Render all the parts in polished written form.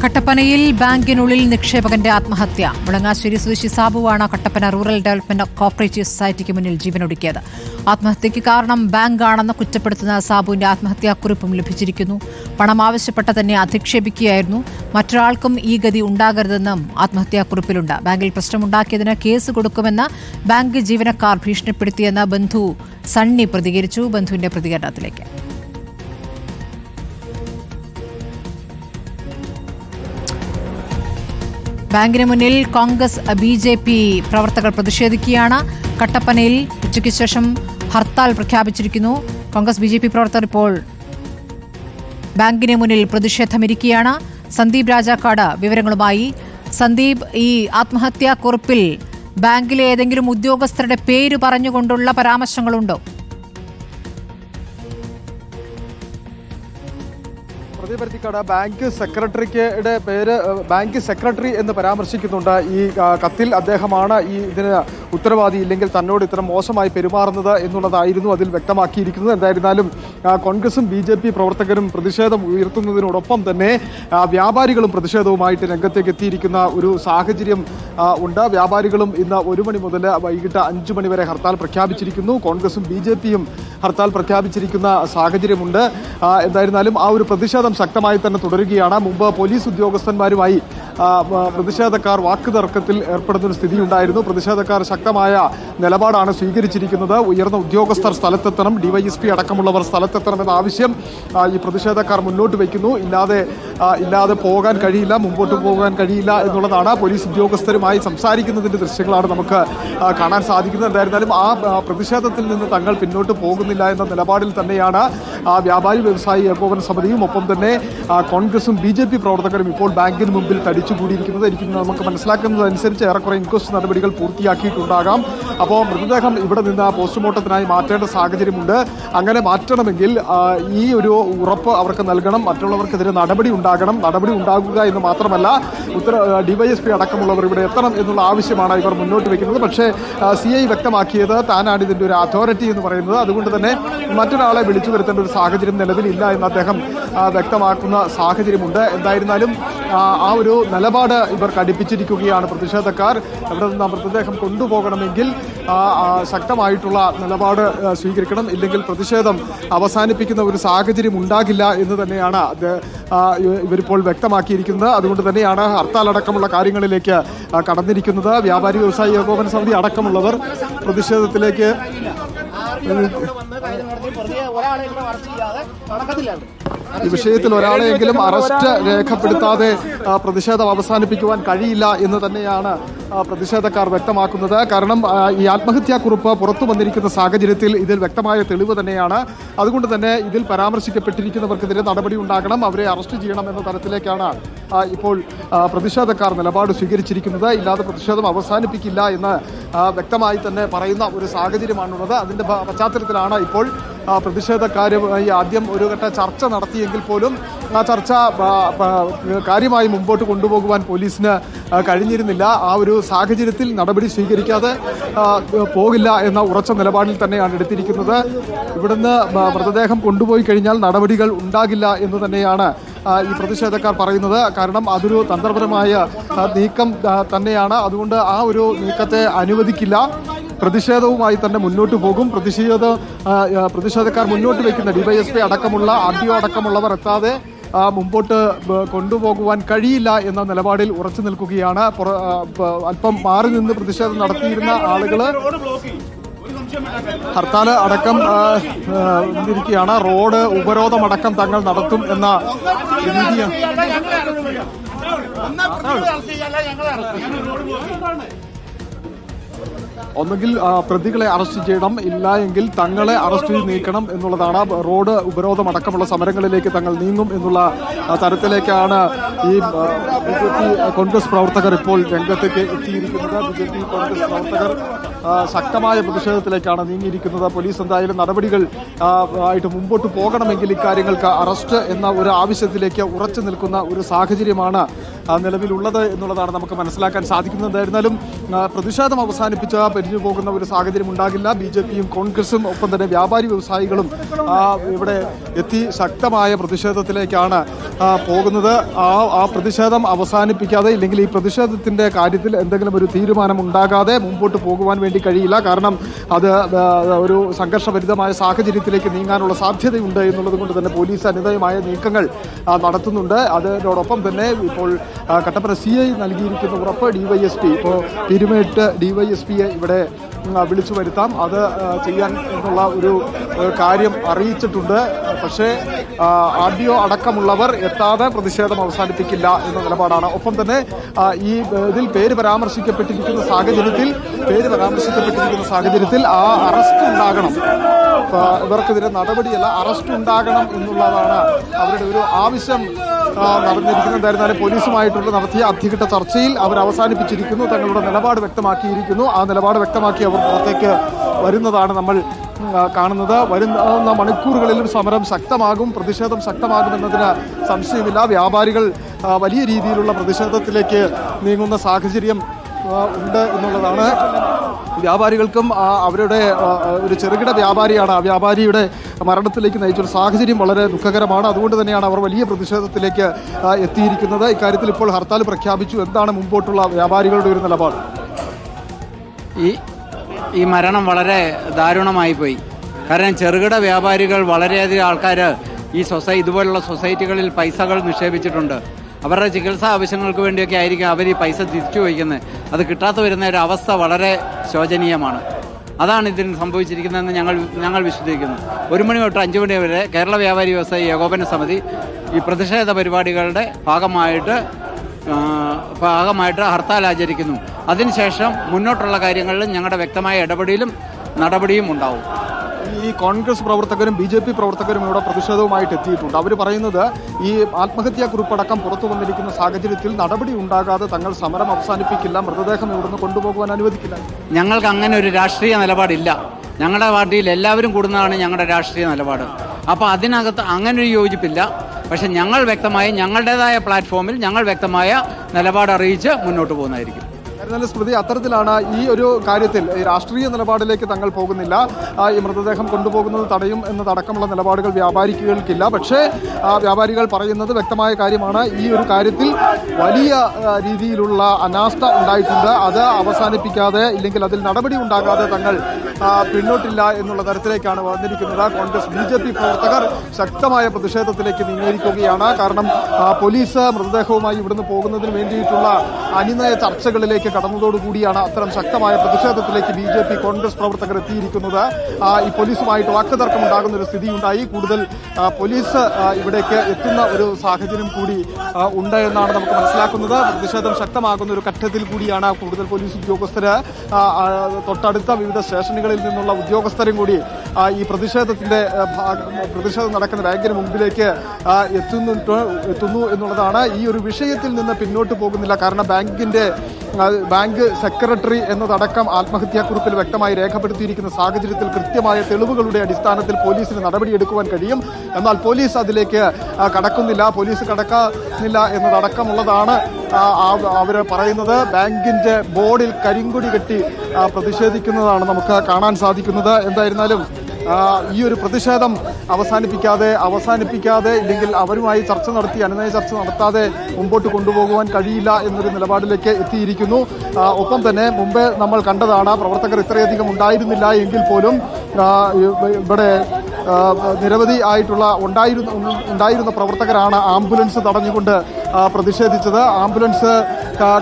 കട്ടപ്പനയിൽ ബാങ്കിനുള്ളിൽ നിക്ഷേപകന്റെ ആത്മഹത്യ. മുളങ്ങാശ്ശേരി സ്വദേശി സാബുവാണ് കട്ടപ്പന റൂറൽ ഡെവലപ്മെന്റ് കോപ്പറേറ്റീവ് സൊസൈറ്റിക്ക് മുന്നിൽ ജീവനൊടുക്കിയത്. ആത്മഹത്യയ്ക്ക് കാരണം ബാങ്കാണെന്ന് കുറ്റപ്പെടുത്തുന്ന സാബുവിന്റെ ആത്മഹത്യാക്കുറിപ്പും ലഭിച്ചിരിക്കുന്നു. പണം ആവശ്യപ്പെട്ട തന്നെ അധിക്ഷേപിക്കുകയായിരുന്നു. മറ്റൊരാൾക്കും ഈ ഗതി ഉണ്ടാകരുതെന്നും ആത്മഹത്യാക്കുറിപ്പിലുണ്ട്. ബാങ്കിൽ പ്രശ്നമുണ്ടാക്കിയതിന് കേസ് കൊടുക്കുമെന്ന് ബാങ്ക് ജീവനക്കാർ ഭീഷണിപ്പെടുത്തിയെന്ന് ബന്ധു സണ്ണി പ്രതികരിച്ചു. ബന്ധുവിന്റെ പ്രതികരണത്തിലേക്ക്. ബാങ്കിന് മുന്നിൽ കോൺഗ്രസ് BJP പ്രവർത്തകർ പ്രതിഷേധിക്കുകയാണ്. കട്ടപ്പനയിൽ ഉച്ചയ്ക്ക് ശേഷം ഹർത്താൽ പ്രഖ്യാപിച്ചിരിക്കുന്നു. കോൺഗ്രസ് BJP പ്രവർത്തകർ ഇപ്പോൾ ബാങ്കിന് മുന്നിൽ പ്രതിഷേധമിരിക്കുകയാണ്. സന്ദീപ് രാജാക്കാട് വിവരങ്ങളുമായി. സന്ദീപ്, ഈ ആത്മഹത്യാക്കുറിപ്പിൽ ബാങ്കിലെ ഏതെങ്കിലും ഉദ്യോഗസ്ഥരുടെ പേര് പറഞ്ഞുകൊണ്ടുള്ള പരാമർശങ്ങളുണ്ടോ? പ്രതിപർത്തിക്കാട് ബാങ്ക് സെക്രട്ടറിയുടെ പേര് ബാങ്ക് സെക്രട്ടറി എന്ന് പരാമർശിക്കുന്നുണ്ട്. ഈ കത്തിൽ അദ്ദേഹമാണ് ഇതിന് ഉത്തരവാദി, ഇല്ലെങ്കിൽ തന്നോട് ഇത്ര മോശമായി പെരുമാറുന്നത് എന്നുള്ളതായിരുന്നു അതിൽ വ്യക്തമാക്കിയിരിക്കുന്നത്. എന്തായിരുന്നാലും കോൺഗ്രസും BJP പ്രവർത്തകരും പ്രതിഷേധം ഉയർത്തുന്നതിനോടൊപ്പം തന്നെ വ്യാപാരികളും പ്രതിഷേധവുമായിട്ട് രംഗത്തേക്ക് എത്തിയിരിക്കുന്ന ഒരു സാഹചര്യം ഉണ്ട്. വ്യാപാരികളും ഇന്ന് 1 മണി മുതൽ വൈകിട്ട് 5 മണി വരെ ഹർത്താൽ പ്രഖ്യാപിച്ചിരിക്കുന്നു. കോൺഗ്രസും BJPയും ഹർത്താൽ പ്രഖ്യാപിച്ചിരിക്കുന്ന സാഹചര്യമുണ്ട്. എന്തായിരുന്നാലും ആ ഒരു പ്രതിഷേധം ശക്തമായി തന്നെ തുടരുകയാണ്. മുമ്പ് പോലീസ് ഉദ്യോഗസ്ഥന്മാരുമായി പ്രതിഷേധക്കാർ വാക്കുതർക്കത്തിൽ ഏർപ്പെടുന്ന ഒരു സ്ഥിതിയുണ്ടായിരുന്നു. പ്രതിഷേധക്കാർ ശക്തമായ നിലപാടാണ് സ്വീകരിച്ചിരിക്കുന്നത്. ഉയർന്ന ഉദ്യോഗസ്ഥർ സ്ഥലത്തെത്തണം, DYSP അടക്കമുള്ളവർ സ്ഥലത്തെത്തണമെന്ന ആവശ്യം ഈ പ്രതിഷേധക്കാർ മുന്നോട്ട് വയ്ക്കുന്നു. ഇല്ലാതെ പോകാൻ കഴിയില്ല, മുമ്പോട്ട് പോകാൻ കഴിയില്ല എന്നുള്ളതാണ്. പോലീസ് ഉദ്യോഗസ്ഥരുമായി സംസാരിക്കുന്നതിന്റെ ദൃശ്യങ്ങളാണ് നമുക്ക് കാണാൻ സാധിക്കുന്നത്. എന്തായിരുന്നാലും ആ പ്രതിഷേധത്തിൽ നിന്ന് തങ്ങൾ പിന്നോട്ട് പോകുന്നില്ല എന്ന നിലപാടിൽ തന്നെയാണ് വ്യാപാരി വ്യവസായി ഏകോപന സമിതിയും ഒപ്പം തന്നെ കോൺഗ്രസും BJP പ്രവർത്തകരും ഇപ്പോൾ ബാങ്കിന് മുമ്പിൽ തടിച്ചുകൂടിയിരിക്കുന്നത്. നമുക്ക് മനസ്സിലാക്കുന്നതനുസരിച്ച് ഏറെക്കുറെ ഇൻക്വസ്റ്റ് നടപടികൾ പൂർത്തിയാക്കിയിട്ടുണ്ടാകാം. അപ്പോൾ മൃതദേഹം ഇവിടെ നിന്ന് പോസ്റ്റ്മോർട്ടത്തിനായി മാറ്റേണ്ട സാഹചര്യമുണ്ട്. അങ്ങനെ മാറ്റണമെങ്കിൽ ഈ ഒരു ഉറപ്പ് അവർക്ക് നൽകണം, മറ്റുള്ളവർക്കെതിരെ നടപടി ഉണ്ടാകണം. നടപടി ഉണ്ടാകുക എന്ന് മാത്രമല്ല, DYSP അടക്കമുള്ളവർ ഇവിടെ എത്തണം എന്നുള്ള ആവശ്യമാണ് ഇവർ മുന്നോട്ട് വയ്ക്കുന്നത്. പക്ഷേ CI വ്യക്തമാക്കിയത് താനാണ് ഇതിൻ്റെ ഒരു അതോറിറ്റി എന്ന് പറയുന്നത്. അതുകൊണ്ട് തന്നെ മറ്റൊരാളെ വിളിച്ചു വരുത്തേണ്ട ഒരു സാഹചര്യം നിലവിലില്ല എന്ന് അദ്ദേഹം വ്യക്തമാക്കുന്ന സാഹചര്യമുണ്ട്. എന്തായിരുന്നാലും ആ ഒരു നിലപാട് ഇവർ കടുപ്പിച്ചിരിക്കുകയാണ് പ്രതിഷേധക്കാർ. ഇവിടെ നിന്ന് മൃതദേഹം കൊണ്ടുപോകണമെങ്കിൽ ശക്തമായിട്ടുള്ള നിലപാട് സ്വീകരിക്കണം, ഇല്ലെങ്കിൽ പ്രതിഷേധം അവസാനിപ്പിക്കുന്ന ഒരു സാഹചര്യം ഉണ്ടാകില്ല എന്ന് തന്നെയാണ് ഇവരിപ്പോൾ വ്യക്തമാക്കിയിരിക്കുന്നത്. അതുകൊണ്ട് തന്നെയാണ് ഹർത്താൽ അടക്കമുള്ള കാര്യങ്ങളിലേക്ക് കടന്നിരിക്കുന്നത്. വ്യാപാരി വ്യവസായി ഏകോപന സമിതി അടക്കമുള്ളവർ പ്രതിഷേധത്തിലേക്ക് ഈ വിഷയത്തിൽ ഒരാളെയെങ്കിലും അറസ്റ്റ് രേഖപ്പെടുത്താതെ പ്രതിഷേധം അവസാനിപ്പിക്കുവാൻ കഴിയില്ല എന്ന് തന്നെയാണ് പ്രതിഷേധക്കാർ വ്യക്തമാക്കുന്നത്. കാരണം ഈ ആത്മഹത്യാക്കുറിപ്പ് പുറത്തു വന്നിരിക്കുന്ന സാഹചര്യത്തിൽ ഇതിൽ വ്യക്തമായ തെളിവ് തന്നെയാണ്. അതുകൊണ്ട് തന്നെ ഇതിൽ പരാമർശിക്കപ്പെട്ടിരിക്കുന്നവർക്കെതിരെ നടപടി ഉണ്ടാകണം, അവരെ അറസ്റ്റ് ചെയ്യണം എന്ന തരത്തിലേക്കാണ് ഇപ്പോൾ പ്രതിഷേധക്കാർ നിലപാട് സ്വീകരിച്ചിരിക്കുന്നത്. ഇല്ലാതെ പ്രതിഷേധം അവസാനിപ്പിക്കില്ല എന്ന് വ്യക്തമായി തന്നെ പറയുന്ന ഒരു സാഹചര്യമാണുള്ളത്. അതിൻ്റെ പശ്ചാത്തലത്തിലാണ് ഇപ്പോൾ പ്രതിഷേധക്കാരുമായി ആദ്യം ഒരു ഘട്ട ചർച്ച നടത്തിയെങ്കിൽ പോലും ആ ചർച്ച കാര്യമായി മുമ്പോട്ട് കൊണ്ടുപോകുവാൻ പോലീസിന് കഴിഞ്ഞിരുന്നില്ല. ആ ഒരു സാഹചര്യത്തിൽ നടപടി സ്വീകരിക്കാതെ പോകില്ല എന്ന ഉറച്ച നിലപാടിൽ തന്നെയാണ് എടുത്തിരിക്കുന്നത്. ഇവിടുന്ന് മൃതദേഹം കൊണ്ടുപോയി കഴിഞ്ഞാൽ നടപടികൾ ഉണ്ടാകില്ല എന്ന് തന്നെയാണ് ഈ പ്രതിഷേധക്കാർ പറയുന്നത്. കാരണം അതൊരു തന്ത്രപരമായ നീക്കം തന്നെയാണ്. അതുകൊണ്ട് ആ ഒരു നീക്കത്തെ അനുവദിക്കില്ല. പ്രതിഷേധവുമായി തന്നെ മുന്നോട്ട് പോകും. പ്രതിഷേധക്കാർ മുന്നോട്ട് വയ്ക്കുന്ന DYSP അടക്കമുള്ള RDO അടക്കമുള്ളവർ എത്താതെ മുമ്പോട്ട് കൊണ്ടുപോകുവാൻ കഴിയില്ല എന്ന നിലപാടിൽ ഉറച്ചു നിൽക്കുകയാണ്. അല്പം മാറി നിന്ന് പ്രതിഷേധം നടത്തിയിരുന്ന ആളുകൾ ഹർത്താൽ അടക്കം ഇരിക്കുകയാണ്. റോഡ് ഉപരോധമടക്കം തങ്ങൾ നടത്തും എന്ന രീതിയാണ്. ഒന്നുകിൽ പ്രതികളെ അറസ്റ്റ് ചെയ്യണം, ഇല്ല എങ്കിൽ തങ്ങളെ അറസ്റ്റ് ചെയ്ത് നീക്കണം എന്നുള്ളതാണ്. റോഡ് ഉപരോധമടക്കമുള്ള സമരങ്ങളിലേക്ക് തങ്ങൾ നീങ്ങും എന്നുള്ള തരത്തിലേക്കാണ് ഈ BJP കോൺഗ്രസ് പ്രവർത്തകർ ഇപ്പോൾ രംഗത്തേക്ക് എത്തിയിരിക്കുന്നത്. BJP കോൺഗ്രസ് പ്രവർത്തകർ ശക്തമായ പ്രതിഷേധത്തിലേക്കാണ് നീങ്ങിയിരിക്കുന്നത്. പോലീസ് എന്തായാലും നടപടികൾ ആയിട്ട് മുമ്പോട്ട് പോകണമെങ്കിൽ ഇക്കാര്യങ്ങൾക്ക് അറസ്റ്റ് എന്ന ഒരു ആവശ്യത്തിലേക്ക് ഉറച്ചു നിൽക്കുന്ന ഒരു സാഹചര്യമാണ് നിലവിലുള്ളത് എന്നുള്ളതാണ് നമുക്ക് മനസ്സിലാക്കാൻ സാധിക്കുന്നത്. എന്തായിരുന്നാലും പ്രതിഷേധം അവസാനിപ്പിച്ച പിരിഞ്ഞു പോകുന്ന ഒരു സാഹചര്യം ഉണ്ടാകില്ല. BJPയും കോൺഗ്രസും ഒപ്പം തന്നെ വ്യാപാരി വ്യവസായികളും ഇവിടെ എത്തി ശക്തമായ പ്രതിഷേധത്തിലേക്കാണ് പോകുന്നത്. ആ പ്രതിഷേധം അവസാനിപ്പിക്കാതെ, ഇല്ലെങ്കിൽ ഈ പ്രതിഷേധത്തിന്റെ കാര്യത്തിൽ എന്തെങ്കിലും ഒരു തീരുമാനം ഉണ്ടാകാതെ മുമ്പോട്ട് പോകുവാൻ വേണ്ടി കഴിയില്ല. കാരണം അത് ഒരു സംഘർഷഭരിതമായ സാഹചര്യത്തിലേക്ക് നീങ്ങാനുള്ള സാധ്യതയുണ്ട് എന്നുള്ളത് കൊണ്ട് തന്നെ പോലീസ് അനുനയമായ നീക്കങ്ങൾ നടത്തുന്നുണ്ട്. അതിനോടൊപ്പം തന്നെ ഇപ്പോൾ കട്ടപ്പന CI നൽകിയിരിക്കുന്ന ഉറപ്പ് DYSP ഇപ്പോൾ തിരുമേട്ട് DYSPയെ ഇവിടെ വിളിച്ചു വരുത്താം, അത് ചെയ്യാൻ എന്നുള്ള ഒരു കാര്യം അറിയിച്ചിട്ടുണ്ട്. പക്ഷേ RDO അടക്കമുള്ളവർ എത്താതെ പ്രതിഷേധം അവസാനിപ്പിക്കില്ല എന്ന നിലപാടാണ്. ഒപ്പം തന്നെ ഇതിൽ പേര് പരാമർശിക്കപ്പെട്ടിരിക്കുന്ന സാഹചര്യത്തിൽ ആ അറസ്റ്റ് ഉണ്ടാകണം, ഇവർക്കെതിരെ നടപടിയല്ല അറസ്റ്റ് ഉണ്ടാകണം എന്നുള്ളതാണ് അവരുടെ ഒരു ആവശ്യം നടന്നിരിക്കുന്നതായിരുന്നാലും പോലീസുമായിട്ടുള്ള നടത്തിയ അധികൃത ചർച്ചയിൽ അവർ അവസാനിപ്പിച്ചിരിക്കുന്നു. തങ്ങളുടെ നിലപാട് വ്യക്തമാക്കിയിരിക്കുന്നു. ആ നിലപാട് വ്യക്തമാക്കി അവർ പുറത്തേക്ക് വരുന്നതാണ് നമ്മൾ കാണുന്നത്. വരുന്ന മണിക്കൂറുകളിലും സമരം ശക്തമാകും, പ്രതിഷേധം ശക്തമാകുമെന്നതിന് സംശയമില്ല. വ്യാപാരികൾ വലിയ രീതിയിലുള്ള പ്രതിഷേധത്തിലേക്ക് നീങ്ങുന്ന സാഹചര്യം ഉണ്ട് എന്നുള്ളതാണ്. വ്യാപാരികൾക്കും അവരുടെ ഒരു ചെറുകിട വ്യാപാരിയാണ്, ആ വ്യാപാരിയുടെ മരണത്തിലേക്ക് നയിച്ചൊരു സാഹചര്യം വളരെ ദുഃഖകരമാണ്. അതുകൊണ്ട് തന്നെയാണ് അവർ വലിയ പ്രതിഷേധത്തിലേക്ക് എത്തിയിരിക്കുന്നത്. ഇക്കാര്യത്തിൽ ഇപ്പോൾ ഹർത്താൽ പ്രഖ്യാപിച്ചു. എന്താണ് മുമ്പോട്ടുള്ള വ്യാപാരികളുടെ ഒരു നിലപാട്? ഈ മരണം വളരെ ദാരുണമായി പോയി. കാരണം ചെറുകിട വ്യാപാരികൾ വളരെയധികം ആൾക്കാർ ഇതുപോലുള്ള സൊസൈറ്റികളിൽ പൈസകൾ നിക്ഷേപിച്ചിട്ടുണ്ട്. അവരുടെ ചികിത്സാ ആവശ്യങ്ങൾക്ക് വേണ്ടിയൊക്കെ ആയിരിക്കും അവർ ഈ പൈസ തിരിച്ചു വയ്ക്കുന്നത്. അത് കിട്ടാതെ വരുന്ന ഒരു അവസ്ഥ വളരെ ശോചനീയമാണ്. അതാണ് ഇതിന് സംഭവിച്ചിരിക്കുന്നതെന്ന് ഞങ്ങൾ വിശ്വസിക്കുന്നു. 1 മണി തൊട്ട് 5 മണി വരെ കേരള വ്യാപാരി വ്യവസായി ഏകോപന സമിതി ഈ പ്രതിഷേധ പരിപാടികളുടെ ഭാഗമായിട്ട് ഹർത്താൽ ആചരിക്കുന്നു. അതിനുശേഷം മുന്നോട്ടുള്ള കാര്യങ്ങളിലും ഞങ്ങളുടെ വ്യക്തമായ നടപടിയും ഉണ്ടാവും. ഈ കോൺഗ്രസ് പ്രവർത്തകരും BJP പ്രവർത്തകരും ഇവിടെ പ്രതിഷേധവുമായിട്ട് എത്തിയിട്ടുണ്ട്. അവർ പറയുന്നത് ഈ ആത്മഹത്യാ കുറിപ്പടക്കം പുറത്തു വന്നിരിക്കുന്ന സാഹചര്യത്തിൽ നടപടി ഉണ്ടാകാതെ തങ്ങൾ സമരം അവസാനിപ്പിക്കില്ല, മൃതദേഹം ഇവിടുന്ന് കൊണ്ടുപോകുവാൻ അനുവദിക്കില്ല. ഞങ്ങൾക്ക് അങ്ങനെ ഒരു രാഷ്ട്രീയ നിലപാടില്ല. ഞങ്ങളുടെ പാർട്ടിയിൽ എല്ലാവരും കൂടുന്നതാണ് ഞങ്ങളുടെ രാഷ്ട്രീയ നിലപാട്. അപ്പോൾ അതിനകത്ത് അങ്ങനെ ഒരു യോജിപ്പില്ല. പക്ഷെ ഞങ്ങൾ വ്യക്തമായി ഞങ്ങളുടേതായ പ്ലാറ്റ്ഫോമിൽ ഞങ്ങൾ വ്യക്തമായ നിലപാട് അറിയിച്ച് മുന്നോട്ട് പോകുന്നതായിരിക്കും. സ്മൃതി, അത്തരത്തിലാണ് ഈ ഒരു കാര്യത്തിൽ രാഷ്ട്രീയ നിലപാടിലേക്ക് തങ്ങൾ പോകുന്നില്ല. ഈ മൃതദേഹം കൊണ്ടുപോകുന്നത് തടയും എന്നതടക്കമുള്ള നിലപാടുകൾ വ്യാപാരികൾക്കില്ല. പക്ഷേ വ്യാപാരികൾ പറയുന്നത് വ്യക്തമായ കാര്യമാണ്. ഈ ഒരു കാര്യത്തിൽ വലിയ രീതിയിലുള്ള അനാസ്ഥ ഉണ്ടായിട്ടുണ്ട്. അത് അവസാനിപ്പിക്കാതെ, ഇല്ലെങ്കിൽ അതിൽ നടപടി ഉണ്ടാകാതെ തങ്ങൾ പിന്നോട്ടില്ല എന്നുള്ള തരത്തിലേക്കാണ് വന്നിരിക്കുന്നത്. കോൺഗ്രസ് BJP പ്രവർത്തകർ ശക്തമായ പ്രതിഷേധത്തിലേക്ക് നീങ്ങിയിരിക്കുകയാണ്. കാരണം പോലീസ് മൃതദേഹവുമായി ഇവിടുന്ന് പോകുന്നതിന് വേണ്ടിയിട്ടുള്ള അനുനയ ചർച്ചകളിലേക്ക് കടന്നതോടുകൂടിയാണ് അത്തരം ശക്തമായ പ്രതിഷേധത്തിലേക്ക് BJP കോൺഗ്രസ് പ്രവർത്തകർ എത്തിയിരിക്കുന്നത്. ഈ പോലീസുമായിട്ട് വാക്കുതർക്കം ഉണ്ടാകുന്ന ഒരു സ്ഥിതിയുണ്ടായി. കൂടുതൽ പോലീസ് ഇവിടേക്ക് എത്തുന്ന ഒരു സാഹചര്യം കൂടി ഉണ്ട് എന്നാണ് നമുക്ക് മനസ്സിലാക്കുന്നത്. പ്രതിഷേധം ശക്തമാകുന്ന ഒരു ഘട്ടത്തിൽ കൂടിയാണ് കൂടുതൽ പോലീസ് ഉദ്യോഗസ്ഥര് തൊട്ടടുത്ത വിവിധ സ്റ്റേഷനുകളിൽ നിന്നുള്ള ഉദ്യോഗസ്ഥരും കൂടി ഈ പ്രതിഷേധം നടക്കുന്ന ബാങ്കിന് മുമ്പിലേക്ക് എത്തുന്നു എന്നുള്ളതാണ്. ഈ ഒരു വിഷയത്തിൽ നിന്ന് പിന്നോട്ട് പോകുന്നില്ല. കാരണം ബാങ്ക് സെക്രട്ടറി എന്നതടക്കം ആത്മഹത്യാക്കുറിപ്പിൽ വ്യക്തമായി രേഖപ്പെടുത്തിയിരിക്കുന്ന സാഹചര്യത്തിൽ കൃത്യമായ തെളിവുകളുടെ അടിസ്ഥാനത്തിൽ പോലീസിന് നടപടിയെടുക്കുവാൻ കഴിയും. എന്നാൽ പോലീസ് അതിലേക്ക് കടക്കുന്നില്ല എന്നതടക്കമുള്ളതാണ് അവർ പറയുന്നത്. ബാങ്കിന്റെ ബോർഡിൽ കരിങ്കൊടി കെട്ടി പ്രതിഷേധിക്കുന്നതാണ് നമുക്ക് കാണാൻ സാധിക്കുന്നത്. എന്തായിരുന്നാലും ഈ ഒരു പ്രതിഷേധം അവസാനിപ്പിക്കാതെ ഇല്ലെങ്കിൽ അവരുമായി അനുനയ ചർച്ച നടത്താതെ മുമ്പോട്ട് കൊണ്ടുപോകുവാൻ കഴിയില്ല എന്നൊരു നിലപാടിലേക്ക് എത്തിയിരിക്കുന്നു. ഒപ്പം തന്നെ മുമ്പ് നമ്മൾ കണ്ടതാണ്, പ്രവർത്തകർ ഇത്രയധികം ഉണ്ടായിരുന്നില്ല എങ്കിൽ പോലും ഇവിടെ നിരവധി ആയിട്ടുള്ള ഉണ്ടായിരുന്ന പ്രവർത്തകരാണ് ആംബുലൻസ് തടഞ്ഞുകൊണ്ട് പ്രതിഷേധിച്ചത്. ആംബുലൻസ്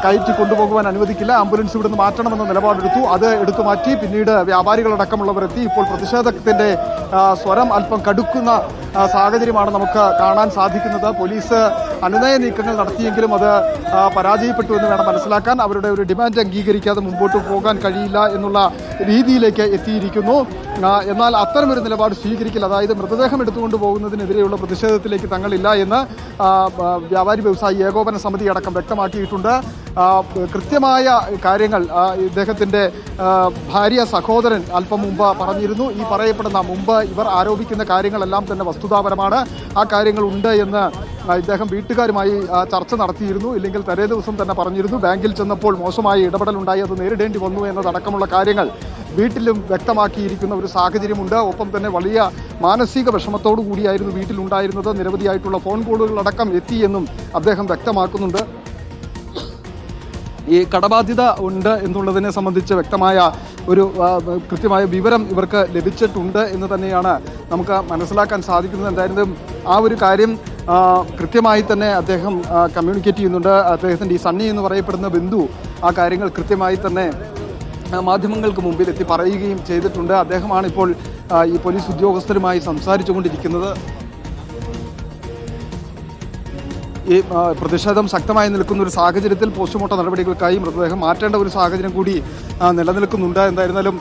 കയറ്റി കൊണ്ടുപോകുവാൻ അനുവദിക്കില്ല, ആംബുലൻസ് ഇവിടുന്ന് മാറ്റണമെന്ന നിലപാടെടുത്തു. അത് എടുത്തു മാറ്റി. പിന്നീട് വ്യാപാരികളടക്കമുള്ളവർ എത്തി. ഇപ്പോൾ പ്രതിഷേധത്തിന്റെ സ്വരം അല്പം കടുക്കുന്ന സാഹചര്യമാണ് നമുക്ക് കാണാൻ സാധിക്കുന്നത്. പോലീസ് അനുനയ നീക്കങ്ങൾ നടത്തിയെങ്കിലും അത് പരാജയപ്പെട്ടു എന്ന് വേണം മനസ്സിലാക്കാൻ. അവരുടെ ഒരു ഡിമാൻഡ് അംഗീകരിക്കാതെ മുമ്പോട്ട് പോകാൻ കഴിയില്ല എന്നുള്ള രീതിയിലേക്ക് എത്തിയിരിക്കുന്നു. എന്നാൽ അത്തരമൊരു നിലപാട് സ്വീകരിക്കില്ല. അതായത് മൃതദേഹം എടുത്തുകൊണ്ട് പോകുന്നതിനെതിരെയുള്ള പ്രതിഷേധത്തിലേക്ക് തങ്ങളില്ല എന്ന് വ്യാപാരി വ്യവസായി ഏകോപന സമിതി അടക്കം വ്യക്തമാക്കിയിട്ടുണ്ട്. കൃത്യമായ കാര്യങ്ങൾ ഇദ്ദേഹത്തിൻ്റെ ഭാര്യ സഹോദരൻ അല്പം മുമ്പ് പറഞ്ഞിരുന്നു. ഈ പറയപ്പെടുന്ന മുമ്പ് ഇവർ ആരോപിക്കുന്ന കാര്യങ്ങളെല്ലാം തന്നെ വസ്തുതാപരമാണ്. ആ കാര്യങ്ങൾ ഉണ്ട് എന്ന് ഇദ്ദേഹം വീട്ടുകാരുമായി ചർച്ച നടത്തിയിരുന്നു. ഇല്ലെങ്കിൽ തലേ ദിവസം തന്നെ പറഞ്ഞിരുന്നു. ബാങ്കിൽ ചെന്നപ്പോൾ മോശമായ ഇടപെടലുണ്ടായി, അത് നേരിടേണ്ടി വന്നു എന്നതടക്കമുള്ള കാര്യങ്ങൾ വീട്ടിലും വ്യക്തമാക്കിയിരിക്കുന്ന ഒരു സാഹചര്യമുണ്ട്. ഒപ്പം തന്നെ വലിയ മാനസിക വിഷമത്തോടു കൂടിയായിരുന്നു വീട്ടിലുണ്ടായിരുന്നത്. നിരവധിയായിട്ടുള്ള ഫോൺ കോളുകളടക്കം എത്തിയെന്നും അദ്ദേഹം വ്യക്തമാക്കുന്നുണ്ട്. ഈ കടബാധ്യത ഉണ്ട് എന്നുള്ളതിനെ സംബന്ധിച്ച് വ്യക്തമായ ഒരു കൃത്യമായ വിവരം ഇവർക്ക് ലഭിച്ചിട്ടുണ്ട് എന്ന് തന്നെയാണ് നമുക്ക് മനസ്സിലാക്കാൻ സാധിക്കുന്നത്. എന്തായാലും ആ ഒരു കാര്യം കൃത്യമായി തന്നെ അദ്ദേഹം കമ്മ്യൂണിക്കേറ്റ് ചെയ്യുന്നുണ്ട്. അദ്ദേഹത്തിൻ്റെ ഈ സണ്ണി എന്ന് പറയപ്പെടുന്ന ബന്ധു ആ കാര്യങ്ങൾ കൃത്യമായി തന്നെ മാധ്യമങ്ങൾക്ക് മുമ്പിൽ എത്തി പറയുകയും ചെയ്തിട്ടുണ്ട്. അദ്ദേഹമാണ് ഇപ്പോൾ ഈ പോലീസ് ഉദ്യോഗസ്ഥരുമായി സംസാരിച്ചുകൊണ്ടിരിക്കുന്നത്. ഈ പ്രതിഷേധം ശക്തമായി നിൽക്കുന്ന ഒരു സാഹചര്യത്തിൽ പോസ്റ്റ്മോർട്ടം നടപടികൾക്കായി മൃതദേഹം മാറ്റേണ്ട ഒരു സാഹചര്യം കൂടി നിലനിൽക്കുന്നുണ്ട്. എന്തായിരുന്നാലും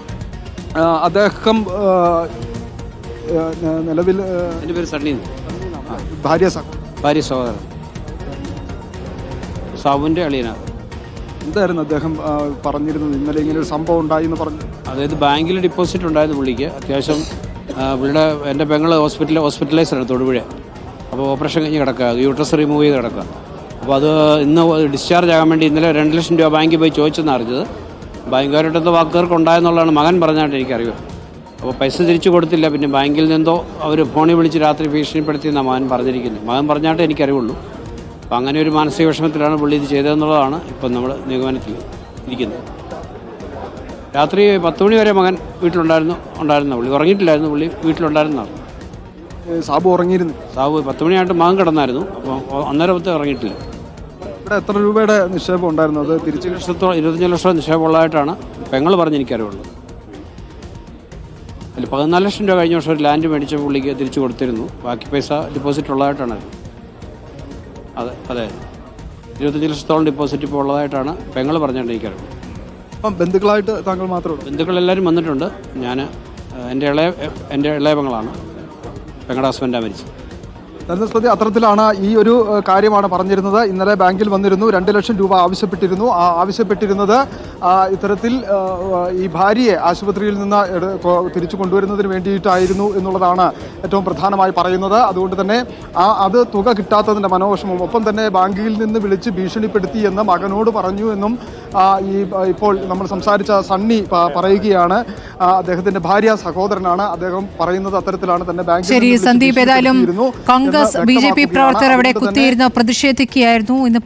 അദ്ദേഹം നിലവിൽ എൻ്റെ പേര് സണ്ണി, ഭാര്യ സഹോദരൻ സാബുവിൻ്റെ അളിയനാണ്. എന്തായിരുന്നു അദ്ദേഹം പറഞ്ഞിരുന്നത്? ഇന്നലെ ഇങ്ങനെ ഒരു സംഭവം ഉണ്ടായി എന്ന് പറഞ്ഞു. അതായത് ബാങ്കിൽ ഡിപ്പോസിറ്റ് ഉണ്ടായിരുന്നു പുള്ളിക്ക്. അത്യാവശ്യം പുള്ളിയുടെ എൻ്റെ പെങ്ങൾ ഹോസ്പിറ്റലൈസ്ഡ് തൊടുപുഴ. അപ്പോൾ ഓപ്പറേഷൻ കഴിഞ്ഞ് കിടക്കുക, യൂട്രസ് റിമൂവ് ചെയ്ത് കിടക്കുക. അപ്പോൾ അത് ഇന്ന് ഡിസ്ചാർജ് ആകാൻ വേണ്ടി ഇന്നലെ 2 ലക്ഷം രൂപ ബാങ്കിൽ പോയി ചോദിച്ചെന്ന് അറിഞ്ഞത്. ബാങ്കുകാരുടെ വാക്കുകൾക്ക് ഉണ്ടായെന്നുള്ളതാണ് മകൻ പറഞ്ഞായിട്ട് എനിക്കറിയുക. അപ്പോൾ പൈസ തിരിച്ചു കൊടുത്തില്ല. പിന്നെ ബാങ്കിൽ നിന്നോ അവർ ഫോണിൽ വിളിച്ച് രാത്രി ഭീഷണിപ്പെടുത്തിയെന്നാണ് മകൻ പറഞ്ഞിരിക്കുന്നത്. മകൻ പറഞ്ഞായിട്ട് എനിക്കറിവുള്ളൂ. അപ്പോൾ അങ്ങനെ ഒരു മാനസിക വിഷമത്തിലാണ് പുള്ളി ഇത് ചെയ്തതെന്നുള്ളതാണ് ഇപ്പം നമ്മൾ നിഗമനത്തിൽ ഇരിക്കുന്നത്. രാത്രി 10 മണി വരെ മകൻ വീട്ടിലുണ്ടായിരുന്നു. പുള്ളി ഉറങ്ങിയിട്ടില്ലായിരുന്നു, പുള്ളി വീട്ടിലുണ്ടായിരുന്നതാണ്. സാബു ഉറങ്ങിയിരുന്നു. സാബു 10 മണിയായിട്ട് മകൻ കിടന്നായിരുന്നു. അപ്പോൾ അന്നേരത്തെ ഉറങ്ങിയിട്ടില്ല. ഇവിടെ എത്ര രൂപയുടെ നിക്ഷേപം ഉണ്ടായിരുന്നു? അത് തിരിച്ച് 25 ലക്ഷം നിക്ഷേപമുള്ളതായിട്ടാണ് പെങ്ങൾ പറഞ്ഞ് എനിക്കറിവുള്ളത്. അതിൽ 14 ലക്ഷം രൂപ കഴിഞ്ഞ വർഷം ഒരു ലാൻഡ് മേടിച്ച പുള്ളിക്ക് തിരിച്ചു കൊടുത്തിരുന്നു. ബാക്കി പൈസ ഡിപ്പോസിറ്റ് ഉള്ളതായിട്ടാണ്. അതെ 25 ലക്ഷത്തോളം ഡിപ്പോസിറ്റ് ഇപ്പോൾ ഉള്ളതായിട്ടാണ് പെങ്ങൾ പറഞ്ഞിട്ട് എനിക്കറിവ്. അപ്പം ബന്ധുക്കളായിട്ട് താങ്കൾ മാത്രമേ ഉള്ളൂ? ബന്ധുക്കളെല്ലാവരും വന്നിട്ടുണ്ട്. ഞാൻ എൻ്റെ ഇളയ പെങ്ങളാണ്. പെങ്ങളുടെ ഹസ്ബൻഡാണ് മരിച്ചത്. ധനസ്പതി അത്തരത്തിലാണ് ഈ ഒരു കാര്യമാണ് പറഞ്ഞിരുന്നത്. ഇന്നലെ ബാങ്കിൽ വന്നിരുന്നു, 2 ലക്ഷം രൂപ ആവശ്യപ്പെട്ടിരുന്നു. ആവശ്യപ്പെട്ടിരുന്നത് ഇത്തരത്തിൽ ഈ ഭാര്യയെ ആശുപത്രിയിൽ നിന്ന് തിരിച്ചു കൊണ്ടുവരുന്നതിന് വേണ്ടിയിട്ടായിരുന്നു എന്നുള്ളതാണ് ഏറ്റവും പ്രധാനമായി പറയുന്നത്. അതുകൊണ്ട് തന്നെ അത് തുക കിട്ടാത്തതിൻ്റെ മനോവിഷമം, ഒപ്പം തന്നെ ബാങ്കിൽ നിന്ന് വിളിച്ച് ഭീഷണിപ്പെടുത്തി എന്ന് മകനോട് പറഞ്ഞു എന്നും ഇപ്പോൾ നമ്മൾ സംസാരിച്ച സണ്ണി പറയുകയാണ്. അദ്ദേഹത്തിന്റെ ഭാര്യ സഹോദരനാണ്. അദ്ദേഹം പറയുന്നത് അത്തരത്തിലാണ് തന്നെ ബാങ്കിൽ. സന്ദീപ്, ഏതായാലും കോൺഗ്രസ് BJP പ്രവർത്തകർ അവിടെ കുത്തിയിരുന്ന് പ്രതിഷേധിക്കുകയായിരുന്നു. ഇന്ന്